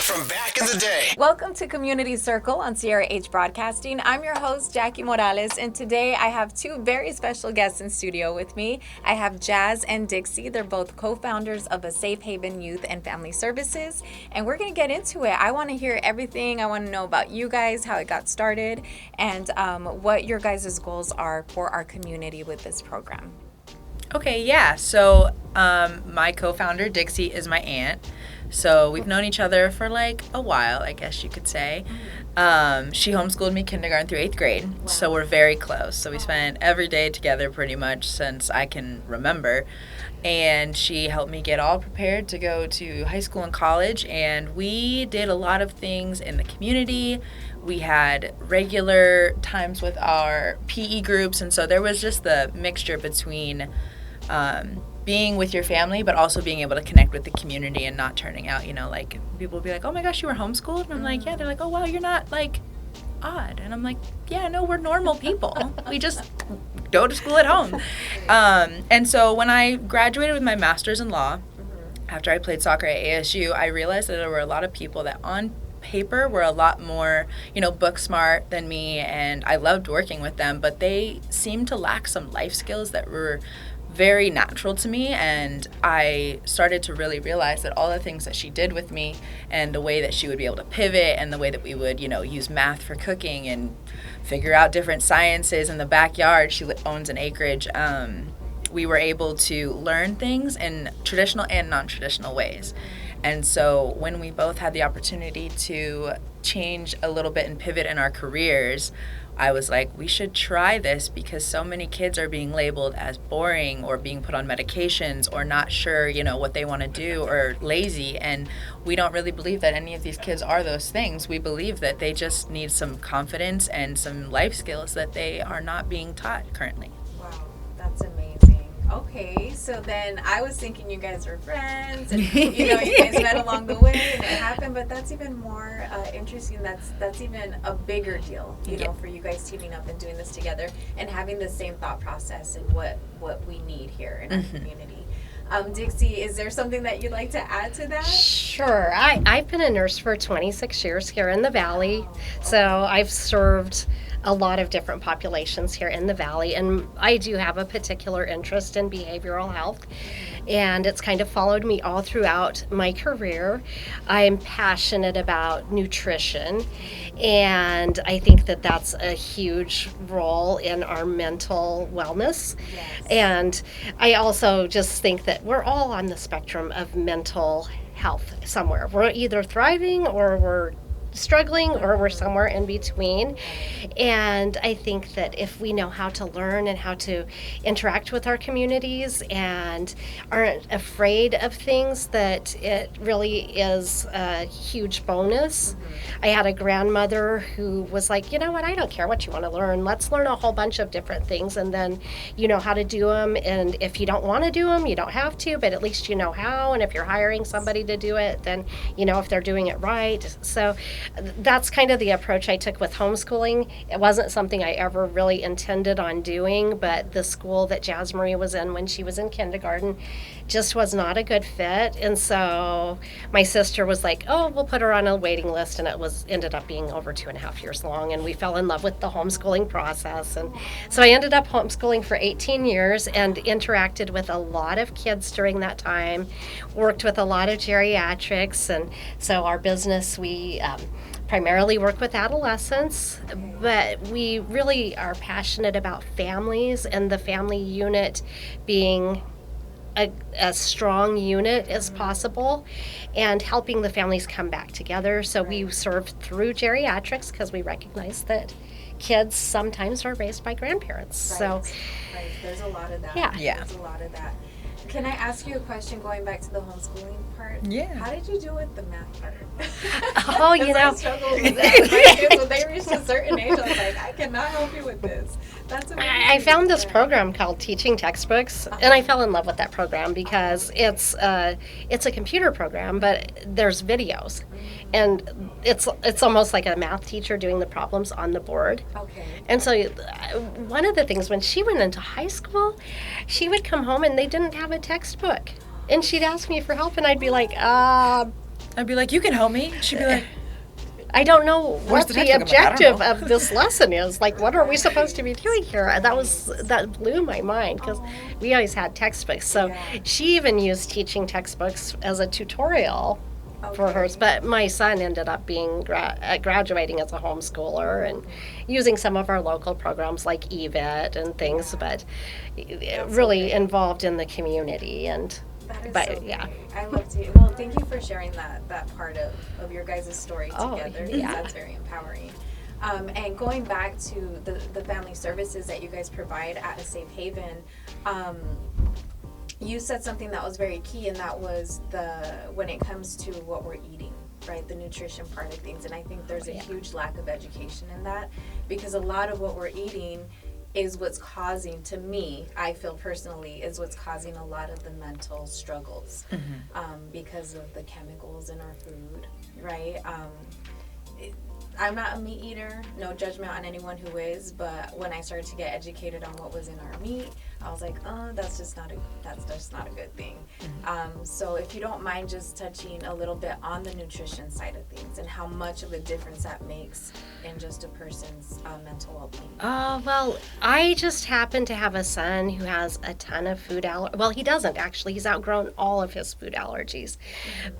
from back in the day. Welcome to Community Circle on Sierra H Broadcasting. I'm your host, Jackie Morales, and today I have two very special guests in studio with me. I have Jazz and Dixie. They're both co-founders of a Safe Haven Youth and Family Services, and we're going to get into it. I want to hear everything. I want to know about you guys, how it got started, and what your guys' goals are for our community with this program. Okay, yeah. So my co-founder, Dixie, is my aunt. So we've known each other for like a while, I guess you could say. She homeschooled me kindergarten through 8th grade, so we're very close. So we spent every day together pretty much since I can remember. And she helped me get all prepared to go to high school and college. And we did a lot of things in the community. We had regular times with our PE groups. And so there was just the mixture between being with your family, but also being able to connect with the community and not turning out, like people will be like, oh my gosh, you were homeschooled? And I'm like, yeah. They're like, oh wow, you're not like odd. And I'm like, yeah, no, we're normal people. We just go to school at home. And so when I graduated with my master's in law, after I played soccer at ASU, I realized that there were a lot of people that on paper were a lot more, book smart than me, and I loved working with them, but they seemed to lack some life skills that were very natural to me. And I started to really realize that all the things that she did with me and the way that she would be able to pivot and the way that we would, use math for cooking and figure out different sciences in the backyard. She owns an acreage. We were able to learn things in traditional and non-traditional ways. And so when we both had the opportunity to change a little bit and pivot in our careers, I was like, we should try this because so many kids are being labeled as boring or being put on medications or not sure, what they want to do or lazy. And we don't really believe that any of these kids are those things. We believe that they just need some confidence and some life skills that they are not being taught currently. Wow, that's amazing. Okay, so then I was thinking you guys were friends and you guys met along the way and it happened, but that's even more interesting. That's even a bigger deal, for you guys teaming up and doing this together and having the same thought process and what we need here in our community. Dixie, is there something that you'd like to add to that? Sure. I've been a nurse for 26 years here in the Valley, so I've served a lot of different populations here in the Valley, and I do have a particular interest in behavioral health, and it's kind of followed me all throughout my career. I'm passionate about nutrition, and I think that that's a huge role in our mental wellness. Yes. And I also just think that we're all on the spectrum of mental health somewhere. We're either thriving or we're struggling or we're somewhere in between. And I think that if we know how to learn and how to interact with our communities and aren't afraid of things, that it really is a huge bonus. I had a grandmother who was like, you know what, I don't care what you want to learn. Let's learn a whole bunch of different things, and then you know how to do them. And if you don't want to do them, you don't have to, but at least you know how. And if you're hiring somebody to do it, then you know if they're doing it right. So that's kind of the approach I took with homeschooling. It wasn't something I ever really intended on doing, but the school that Jazmarie was in when she was in kindergarten just was not a good fit. And so my sister was like, oh, we'll put her on a waiting list, and it ended up being over 2.5 years long, and we fell in love with the homeschooling process. And so I ended up homeschooling for 18 years and interacted with a lot of kids during that time, worked with a lot of geriatrics. And so our business, we primarily work with adolescents, but we really are passionate about families and the family unit being a strong unit as possible and helping the families come back together. So we serve through geriatrics because we recognize that kids sometimes are raised by grandparents. Right. So right. There's a lot of that. Yeah. There's a lot of that. Can I ask you a question going back to the homeschooling part? Yeah. How did you do with the math part? Oh, you know. I struggled with that. My kids, when they reached a certain age, I was like, I cannot help you with this. That's amazing. I found this program called Teaching Textbooks, and I fell in love with that program because it's a computer program, but there's videos, and it's almost like a math teacher doing the problems on the board. Okay. And so one of the things, when she went into high school, she would come home and they didn't have a textbook, and she'd ask me for help, and I'd be like, I'd be like, you can help me. She'd be like, I don't know what the the textbook? I'm like, I don't objective know. of this lesson is. Like, what are we supposed to be doing here? That blew my mind because we always had textbooks. So Yeah. she even used teaching textbooks as a tutorial for Okay. hers. But my son ended up being graduating as a homeschooler and using some of our local programs like EVIT and things, but really involved in the community and. That is But, so yeah. great. I love to. Well, thank you for sharing that part of your guys' story Oh, together. yeah. That's very empowering. And going back to the family services that you guys provide at a safe haven, you said something that was very key, and that was when it comes to what we're eating, right? The nutrition part of things. And I think there's a huge lack of education in that, because a lot of what we're eating is what's causing, to me, I feel personally, is what's causing a lot of the mental struggles, because of the chemicals in our food, right? I'm not a meat eater, no judgment on anyone who is, but when I started to get educated on what was in our meat, I was like, that's just not a good thing. So if you don't mind just touching a little bit on the nutrition side of things and how much of a difference that makes in just a person's mental well-being. Well, I just happen to have a son who has a ton of food allergies. Well, he doesn't actually. He's outgrown all of his food allergies.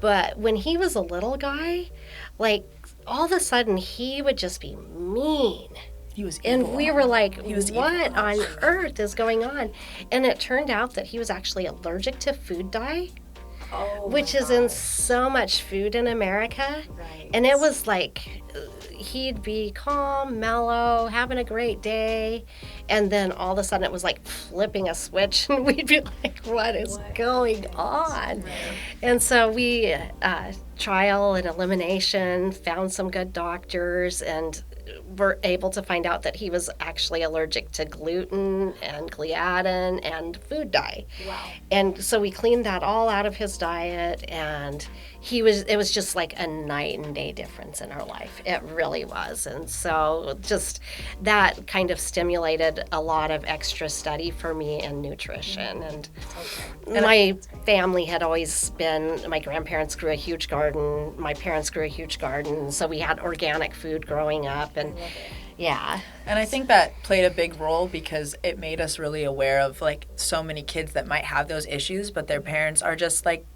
But when he was a little guy, like, all of a sudden he would just be mean. he was evil. And we were like, was evil. what on earth is going on? And it turned out that he was actually allergic to food dye, which is in so much food in America. Right. And it was like, he'd be calm, mellow, having a great day. And then all of a sudden it was like flipping a switch and we'd be like, what is going on? Right. And so we, trial and elimination, found some good doctors and were able to find out that he was actually allergic to gluten and gliadin and food dye. Wow. And so we cleaned that all out of his diet, and it was just like a night and day difference in our life. It really was. And so just that kind of stimulated a lot of extra study for me in nutrition. And my family had always been, my grandparents grew a huge garden, my parents grew a huge garden, so we had organic food growing up. And yeah. And I think that played a big role because it made us really aware of, like, so many kids that might have those issues, but their parents are just like,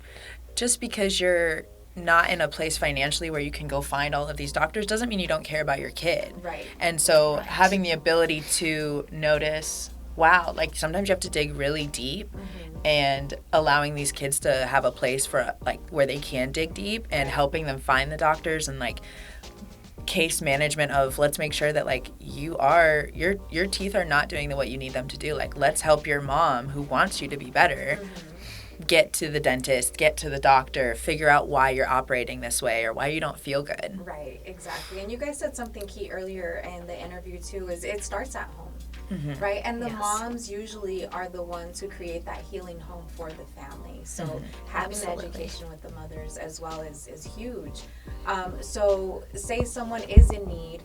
just because you're not in a place financially where you can go find all of these doctors doesn't mean you don't care about your kid. Right. And so having the ability to notice, wow, like, sometimes you have to dig really deep, and allowing these kids to have a place for, like, where they can dig deep and helping them find the doctors and, like, case management of, let's make sure that, like, your teeth are not doing what you need them to do. Like, let's help your mom who wants you to be better get to the dentist, get to the doctor, figure out why you're operating this way or why you don't feel good. Right, exactly. And you guys said something key earlier in the interview too, is it starts at home. Right? And the moms usually are the ones who create that healing home for the family. So having the education with the mothers as well is huge. So say someone is in need,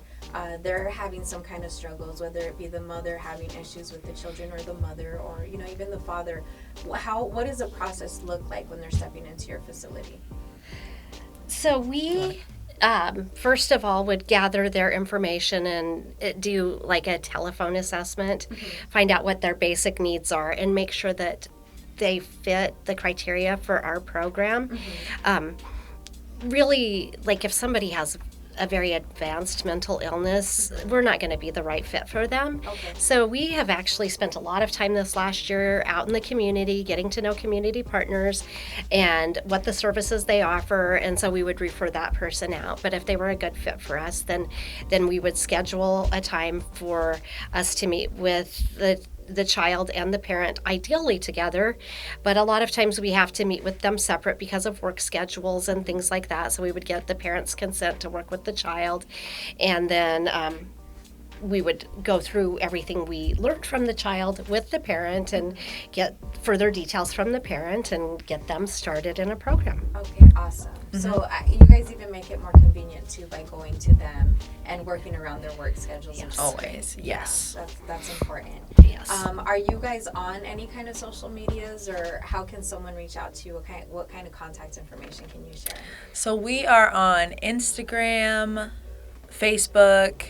they're having some kind of struggles, whether it be the mother having issues with the children or the mother or, you know, even the father. What does the process look like when they're stepping into your facility? So we, first of all, would gather their information and do like a telephone assessment, find out what their basic needs are, and make sure that they fit the criteria for our program. Really, like, if somebody has a very advanced mental illness, we're not going to be the right fit for them. So we have actually spent a lot of time this last year out in the community, getting to know community partners and what the services they offer, and so we would refer that person out. But if they were a good fit for us, then we would schedule a time for us to meet with the child and the parent, ideally together, but a lot of times we have to meet with them separate because of work schedules and things like that. So we would get the parent's consent to work with the child, and then we would go through everything we learned from the child with the parent and get further details from the parent and get them started in a program. Okay, awesome. So you guys even make it more convenient too by going to them and working around their work schedules. Yes. Always, yes. Yeah, that's important. Yes. Are you guys on any kind of social medias, or how can someone reach out to you? What kind of contact information can you share? So we are on Instagram, Facebook.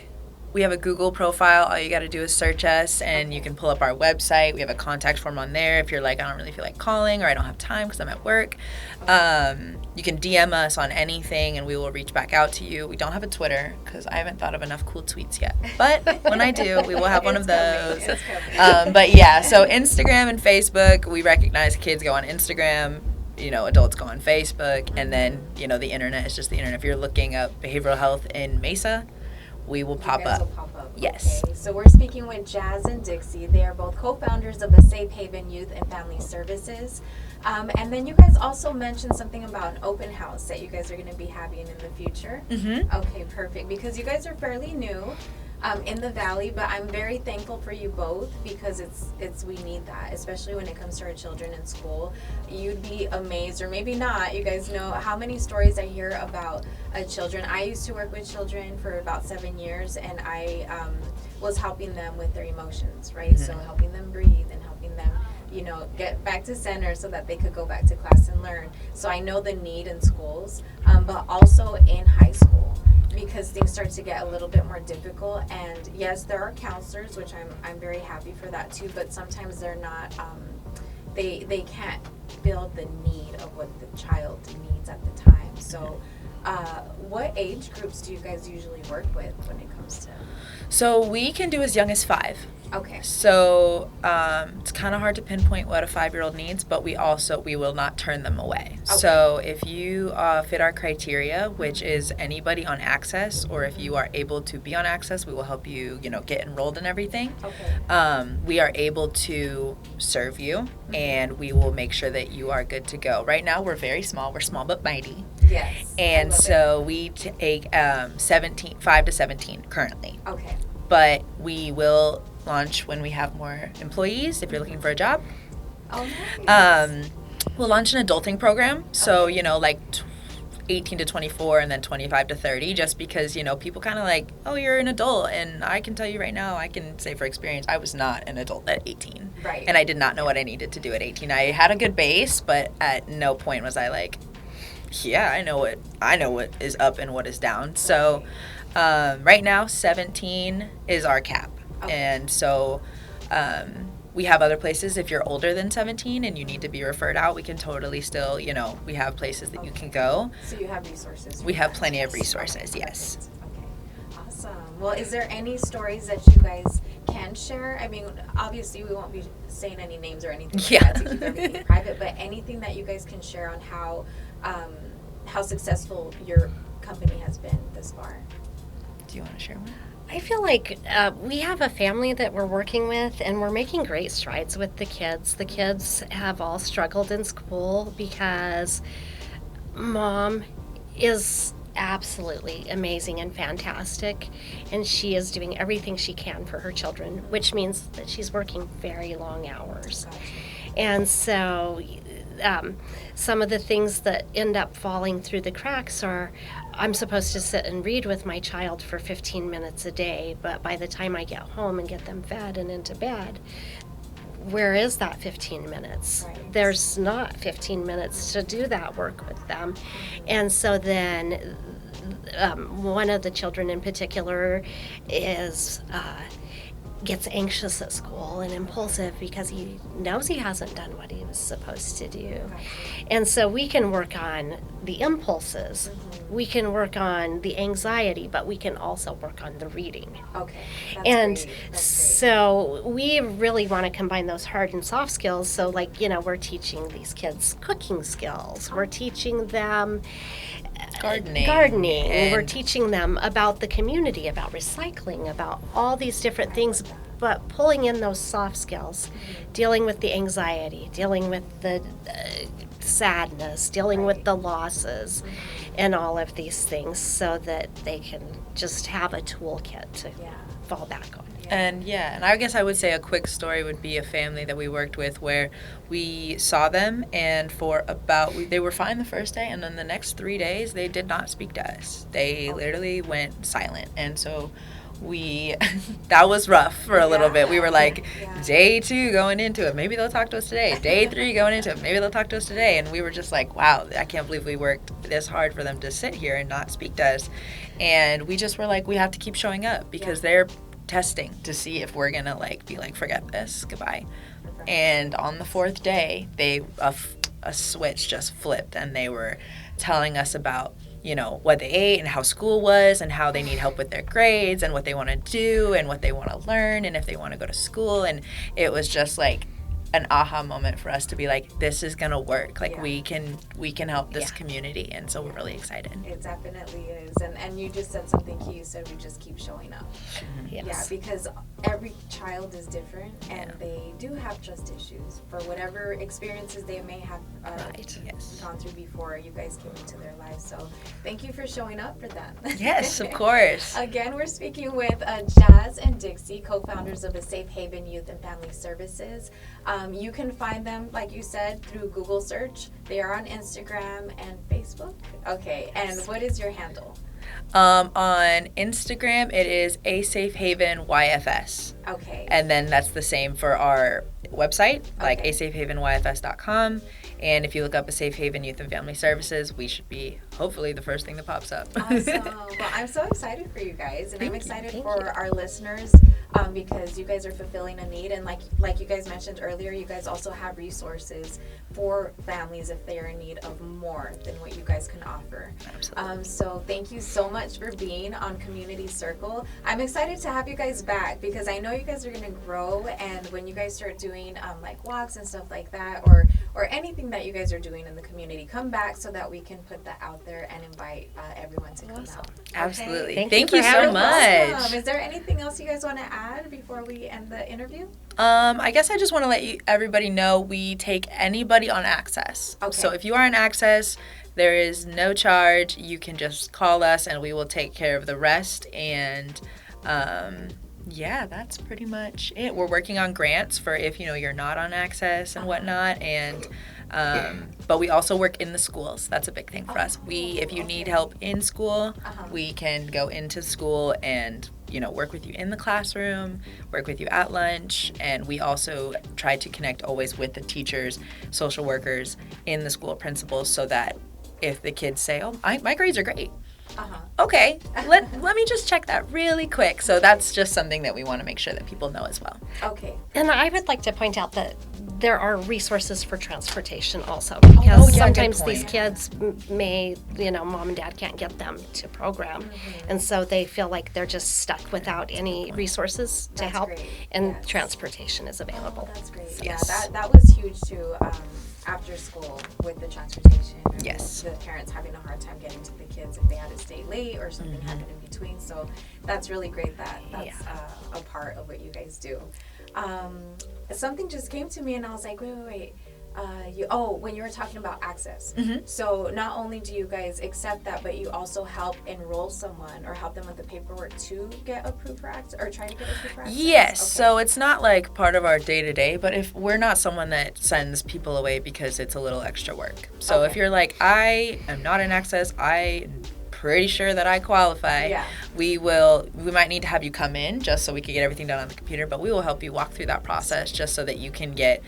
We have a Google profile. All you got to do is search us, and you can pull up our website. We have a contact form on there if you're like, I don't really feel like calling, or I don't have time because I'm at work. You can DM us on anything, and we will reach back out to you. We don't have a Twitter because I haven't thought of enough cool tweets yet. But when I do, we will have one of those. It's coming. But yeah, so Instagram and Facebook, we recognize kids go on Instagram. Adults go on Facebook, and then, the internet is just the internet. If you're looking up behavioral health in Mesa, we will pop up. Yes. Okay, so we're speaking with Jazz and Dixie. They are both co-founders of a Safe Haven Youth and Family Services. And then you guys also mentioned something about an open house that you guys are going to be having in the future. Mm-hmm. Okay, perfect. Because you guys are fairly new in the Valley, but I'm very thankful for you both because we need that, especially when it comes to our children in school. You'd be amazed, or maybe not. You guys know how many stories I hear about children. I used to work with children for about 7 years, and I was helping them with their emotions, right? Mm-hmm. So helping them breathe and helping them, get back to center so that they could go back to class and learn. So I know the need in schools, but also in high school, because things start to get a little bit more difficult. And yes, there are counselors, which I'm very happy for that too, but sometimes they're not, they can't build the need of what the child needs at the time. So what age groups do you guys usually work with when it comes to? So we can do as young as 5. Okay. So it's kind of hard to pinpoint what a 5-year-old needs, but we will not turn them away. Okay. So if you fit our criteria, which is anybody on Access, or if you are able to be on Access, we will help you, get enrolled in everything. Okay. We are able to serve you, and we will make sure that you are good to go. Right now, we're very small. We're small but mighty. Yes. And so we take 5 to 17 currently. Okay. But we will launch when we have more employees, if you're looking for a job. Oh, nice. We'll launch an adulting program. So, like 18 to 24 and then 25 to 30, just because, people kind of like, oh, you're an adult. And I can tell you right now, I can say for experience, I was not an adult at 18. Right. And I did not know what I needed to do at 18. I had a good base, but at no point was I like, yeah, I know what is up and what is down. So right now, 17 is our cap. Okay. And so we have other places. If you're older than 17 and you need to be referred out, we can totally still, we have places that you can go. So you have resources. We have plenty of resources, yes. Okay. Awesome. Well, is there any stories that you guys can share? I mean, obviously we won't be saying any names or anything like that to keep everything private, but anything that you guys can share on how successful your company has been this far. Do you want to share one? I feel like we have a family that we're working with, and we're making great strides with the kids. The kids have all struggled in school because Mom is absolutely amazing and fantastic, and she is doing everything she can for her children, which means that she's working very long hours. Gotcha. And so some of the things that end up falling through the cracks are, I'm supposed to sit and read with my child for 15 minutes a day, but by the time I get home and get them fed and into bed, where is that 15 minutes? Right. There's not 15 minutes to do that work with them. And so then one of the children in particular gets anxious at school and impulsive because he knows he hasn't done what he was supposed to do. And so we can work on the impulses, we can work on the anxiety, but we can also work on the reading. Okay. And That's great. so we really want to combine those hard and soft skills. So we're teaching these kids cooking skills. We're teaching them Gardening. We're teaching them about the community, about recycling, about all these different things, but pulling in those soft skills, dealing with the anxiety, dealing with the sadness, dealing with the losses. and all of these things so that they can just have a toolkit to fall back on. And I guess I would say a quick story would be a family that we worked with where we saw them, and they were fine the first day, and then the next 3 days they did not speak to us. They literally went silent, and so that was rough for a little bit. We were like, day 2 going into it, maybe they'll talk to us today. Day 3 going into it, maybe they'll talk to us today. And we were just like, wow, I can't believe we worked this hard for them to sit here and not speak to us. And we just were like, we have to keep showing up because they're testing to see if we're gonna be like, forget this, goodbye. And on the 4th day, a switch just flipped, and they were telling us about what they ate and how school was and how they need help with their grades and what they want to do and what they want to learn and if they want to go to school. And it was just like an aha moment for us to be like, this is gonna work. We can help this community, and so we're really excited. It definitely is. And you just said something key. You said we just keep showing up. Yes. Yeah, because every child is different, and they do have trust issues for whatever experiences they may have gone through before you guys came into their lives. So thank you for showing up for them. Yes, of course. Again, we're speaking with Jazz and Dixie, co-founders of a Safe Haven Youth and Family Services. You can find them, like you said, through Google search. They are on Instagram and Facebook. Okay, and what is your handle? On Instagram, it is A Safe Haven YFS. Okay. And then that's the same for our website, asafehavenyfs.com. And if you look up A Safe Haven Youth and Family Services, we should be hopefully the first thing that pops up. Awesome. Well, I'm so excited for you guys, and I'm excited for our listeners because you guys are fulfilling a need. And like you guys mentioned earlier, you guys also have resources for families if they are in need of more than what you guys can offer. Absolutely. So thank you so much for being on Community Circle. I'm excited to have you guys back because I know you guys are going to grow, and when you guys start doing walks and stuff like that, or anything that you guys are doing in the community, come back so that we can put that out there and invite everyone to come out. Absolutely. Okay? Thank you so much. Awesome. Is there anything else you guys want to add before we end the interview? I guess I just want to let everybody know we take anybody on Access. Okay. So if you are on Access, there is no charge. You can just call us and we will take care of the rest. And that's pretty much it. We're working on grants for if you're not on Access and whatnot. And but we also work in the schools. That's a big thing for us. If you need help in school, we can go into school and work with you in the classroom, work with you at lunch, and we also try to connect always with the teachers, social workers, in the school principals, so that if the kids say, oh, my grades are great. Okay, let me just check that really quick. So that's just something that we want to make sure that people know as well. Okay. And I would like to point out that there are resources for transportation also, because sometimes these kids may, mom and dad can't get them to program, and so they feel like they're just stuck without any resources to help, and transportation is available. That's great. So. Yeah, that was huge too. After school with the transportation. Yes. The parents having a hard time getting to the kids if they had to stay late or something happened in between. So that's really great that that's a part of what you guys do. Something just came to me and I was like, wait. When you were talking about access. So not only do you guys accept that, but you also help enroll someone or help them with the paperwork to get approved for access or try to get approved for access? Yes. Okay. So it's not like part of our day-to-day, but if we're not someone that sends people away because it's a little extra work. So if you're like, I am not in access, I'm pretty sure that I qualify, we might need to have you come in just so we can get everything done on the computer, but we will help you walk through that process just so that you can get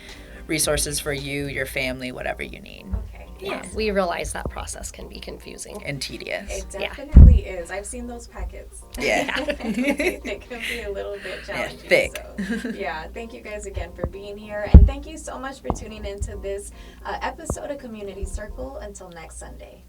resources for you, your family, whatever you need. Okay. Yeah, we realize that process can be confusing and tedious. It definitely is. I've seen those packets. Yeah. It can be a little bit challenging. Thick. So, thank you guys again for being here, and thank you so much for tuning into this episode of Community Circle. Until next Sunday.